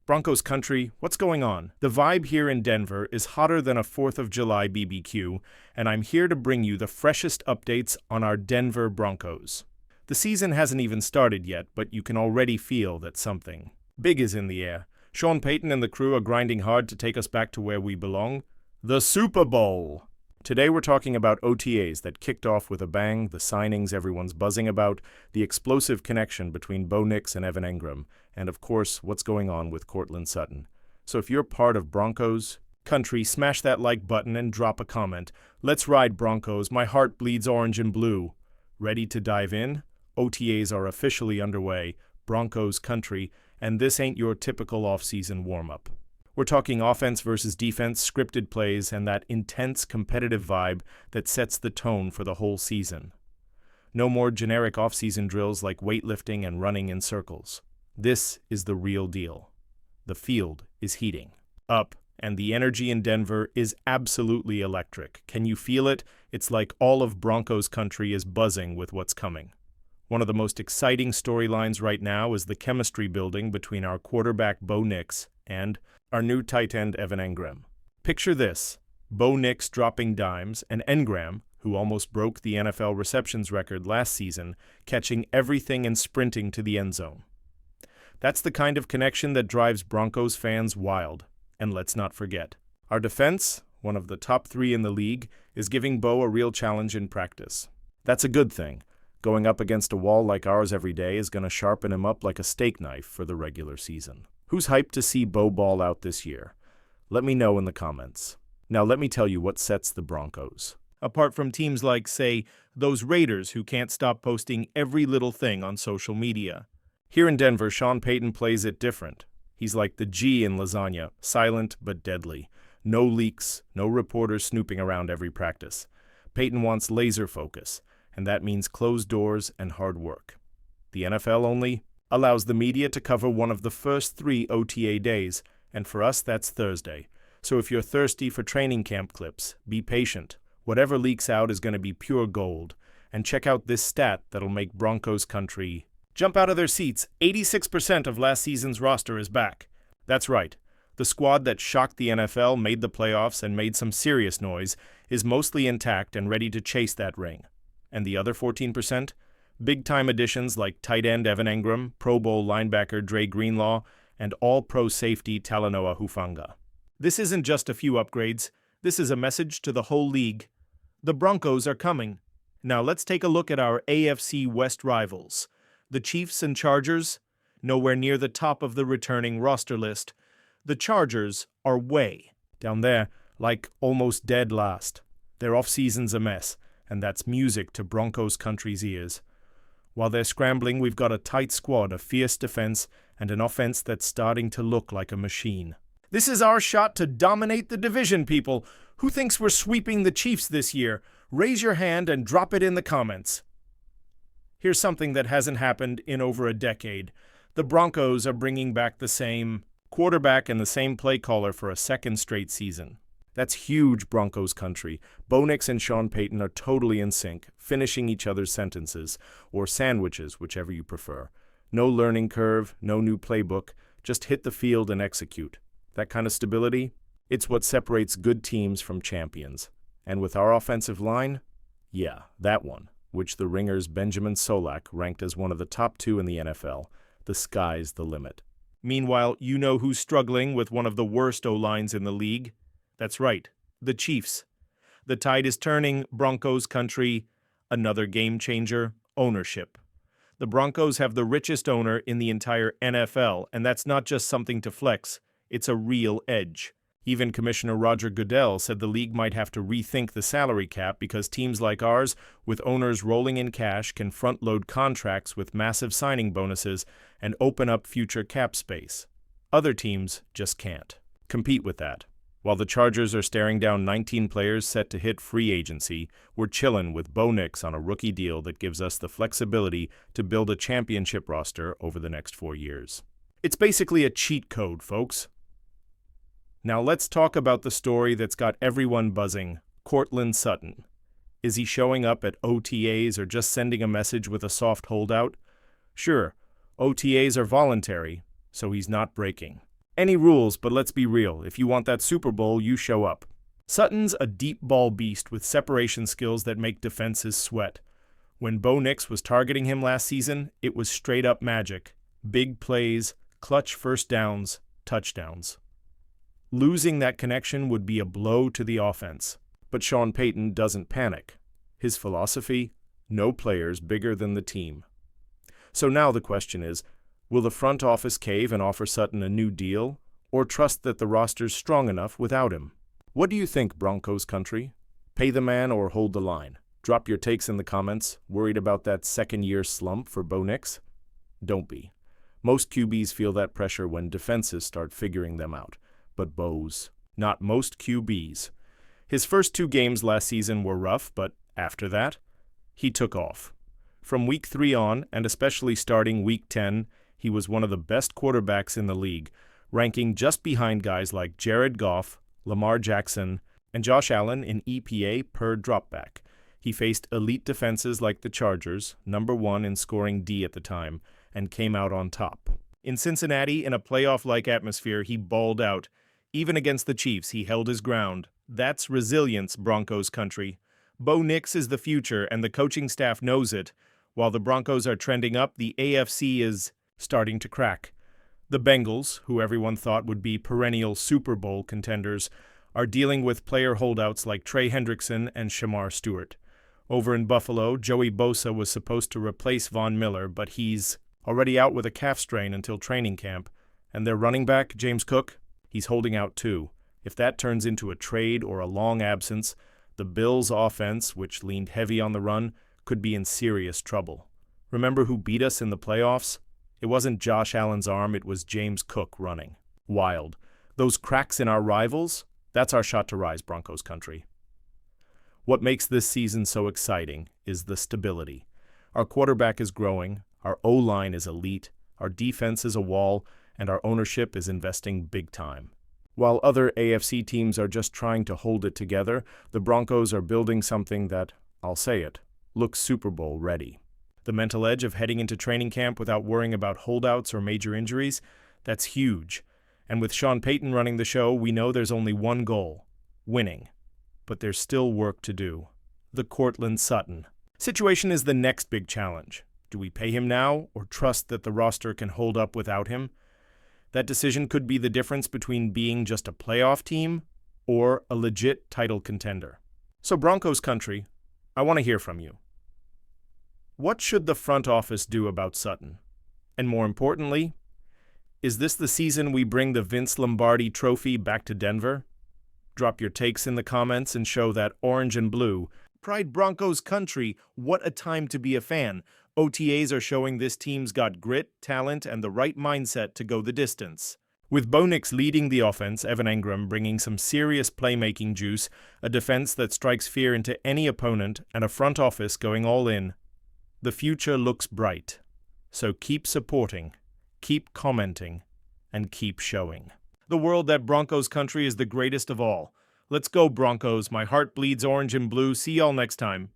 Broncos country, what's going on? The vibe here in Denver is hotter than a 4th of July BBQ, and I'm here to bring you the freshest updates on our Denver Broncos. The season hasn't even started yet, but you can already feel that something big is in the air. Sean Payton and the crew are grinding hard to take us back to where we belong, the Super Bowl. Today we're talking about OTAs that kicked off with a bang, the signings everyone's buzzing about, the explosive connection between Bo Nix and Evan Engram, and of course, what's going on with Courtland Sutton. So if you're part of Broncos country, smash that like button and drop a comment. Let's ride Broncos, my heart bleeds orange and blue. Ready to dive in? OTAs are officially underway, Broncos country, and this ain't your typical off-season warm-up. We're talking offense versus defense, scripted plays, and that intense competitive vibe that sets the tone for the whole season. No more generic off-season drills like weightlifting and running in circles. This is the real deal. The field is heating up, and the energy in Denver is absolutely electric. Can you feel it? It's like all of Broncos country is buzzing with what's coming. One of the most exciting storylines right now is the chemistry building between our quarterback Bo Nix and our new tight end Evan Engram. Picture this, Bo Nix dropping dimes and Engram, who almost broke the NFL receptions record last season, catching everything and sprinting to the end zone. That's the kind of connection that drives Broncos fans wild. And let's not forget, our defense, one of the top 3 in the league, is giving Bo a real challenge in practice. That's a good thing. Going up against a wall like ours every day is going to sharpen him up like a steak knife for the regular season. Who's hyped to see Bo ball out this year? Let me know in the comments. Now let me tell you what sets the Broncos apart from teams like, say, those Raiders who can't stop posting every little thing on social media. Here in Denver, Sean Payton plays it different. He's like the G in lasagna, silent but deadly. No leaks, no reporters snooping around every practice. Payton wants laser focus, and that means closed doors and hard work. The NFL only allows the media to cover one of the first 3 OTA days, and for us that's Thursday. So if you're thirsty for training camp clips, be patient. Whatever leaks out is going to be pure gold. And check out this stat that'll make Broncos country jump out of their seats. 86% of last season's roster is back. That's right. The squad that shocked the NFL, made the playoffs, and made some serious noise is mostly intact and ready to chase that ring. And the other 14%? Big-time additions like tight end Evan Engram, Pro Bowl linebacker Dre Greenlaw, and all-pro safety Talanoa Hufanga. This isn't just a few upgrades. This is a message to the whole league. The Broncos are coming. Now let's take a look at our AFC West rivals. The Chiefs and Chargers, nowhere near the top of the returning roster list. The Chargers are way down there, like almost dead last. Their off-season's a mess, and that's music to Broncos country's ears. While they're scrambling, we've got a tight squad, a fierce defense, and an offense that's starting to look like a machine. This is our shot to dominate the division, people. Who thinks we're sweeping the Chiefs this year? Raise your hand and drop it in the comments. Here's something that hasn't happened in over a decade. The Broncos are bringing back the same quarterback and the same play caller for a second straight season. That's huge Broncos country. Bo Nix and Sean Payton are totally in sync, finishing each other's sentences, or sandwiches, whichever you prefer. No learning curve, no new playbook, just hit the field and execute. That kind of stability, it's what separates good teams from champions. And with our offensive line, yeah, that one, which the Ringer's Benjamin Solak ranked as one of the top 2 in the NFL, the sky's the limit. Meanwhile, you know who's struggling with one of the worst O-lines in the league? That's right, the Chiefs. The tide is turning, Broncos country, another game changer, ownership. The Broncos have the richest owner in the entire NFL, and that's not just something to flex, it's a real edge. Even Commissioner Roger Goodell said the league might have to rethink the salary cap because teams like ours, with owners rolling in cash, can front-load contracts with massive signing bonuses and open up future cap space. Other teams just can't compete with that. While the Chargers are staring down 19 players set to hit free agency, we're chillin' with Bo Nix on a rookie deal that gives us the flexibility to build a championship roster over the next 4 years. It's basically a cheat code, folks. Now let's talk about the story that's got everyone buzzing, Courtland Sutton. Is he showing up at OTAs or just sending a message with a soft holdout? Sure, OTAs are voluntary, so he's not breaking. Any rules, but let's be real. If you want that Super Bowl, you show up. Sutton's a deep ball beast with separation skills that make defenses sweat. When Bo Nix was targeting him last season, it was straight up magic. Big plays, clutch first downs, touchdowns. Losing that connection would be a blow to the offense. But Sean Payton doesn't panic. His philosophy? No players bigger than the team. So now the question is, will the front office cave and offer Sutton a new deal, or trust that the roster's strong enough without him? What do you think, Broncos country? Pay the man or hold the line? Drop your takes in the comments. Worried about that second-year slump for Bo Nix? Don't be. Most QBs feel that pressure when defenses start figuring them out. But Bo's. Not most QBs. His first 2 games last season were rough, but after that, he took off. From Week 3 on, and especially starting Week 10, he was one of the best quarterbacks in the league, ranking just behind guys like Jared Goff, Lamar Jackson, and Josh Allen in EPA per dropback. He faced elite defenses like the Chargers, number 1 in scoring D at the time, and came out on top. In Cincinnati, in a playoff-like atmosphere, he balled out. Even against the Chiefs, he held his ground. That's resilience, Broncos country. Bo Nix is the future, and the coaching staff knows it. While the Broncos are trending up, the AFC is starting to crack. The Bengals, who everyone thought would be perennial Super Bowl contenders, are dealing with player holdouts like Trey Hendrickson and Shamar Stewart. Over in Buffalo, Joey Bosa was supposed to replace Von Miller, but he's already out with a calf strain until training camp. And their running back, James Cook, he's holding out too. If that turns into a trade or a long absence, the Bills' offense, which leaned heavy on the run, could be in serious trouble. Remember who beat us in the playoffs? It wasn't Josh Allen's arm, it was James Cook running. Wild. Those cracks in our rivals? That's our shot to rise, Broncos country. What makes this season so exciting is the stability. Our quarterback is growing, our O-line is elite, our defense is a wall, and our ownership is investing big time. While other AFC teams are just trying to hold it together, the Broncos are building something that, I'll say it, looks Super Bowl ready. The mental edge of heading into training camp without worrying about holdouts or major injuries, that's huge. And with Sean Payton running the show, we know there's only one goal: winning. But there's still work to do. The Courtland Sutton situation is the next big challenge. Do we pay him now or trust that the roster can hold up without him? That decision could be the difference between being just a playoff team or a legit title contender. So Broncos country, I want to hear from you. What should the front office do about Sutton? And more importantly, is this the season we bring the Vince Lombardi trophy back to Denver? Drop your takes in the comments and show that orange and blue. Pride Broncos country, what a time to be a fan. OTAs are showing this team's got grit, talent, and the right mindset to go the distance. With Bo Nix leading the offense, Evan Engram bringing some serious playmaking juice, a defense that strikes fear into any opponent, and a front office going all in, the future looks bright. So keep supporting, keep commenting, and keep showing the world that Broncos country is the greatest of all. Let's go, Broncos. My heart bleeds orange and blue. See y'all next time.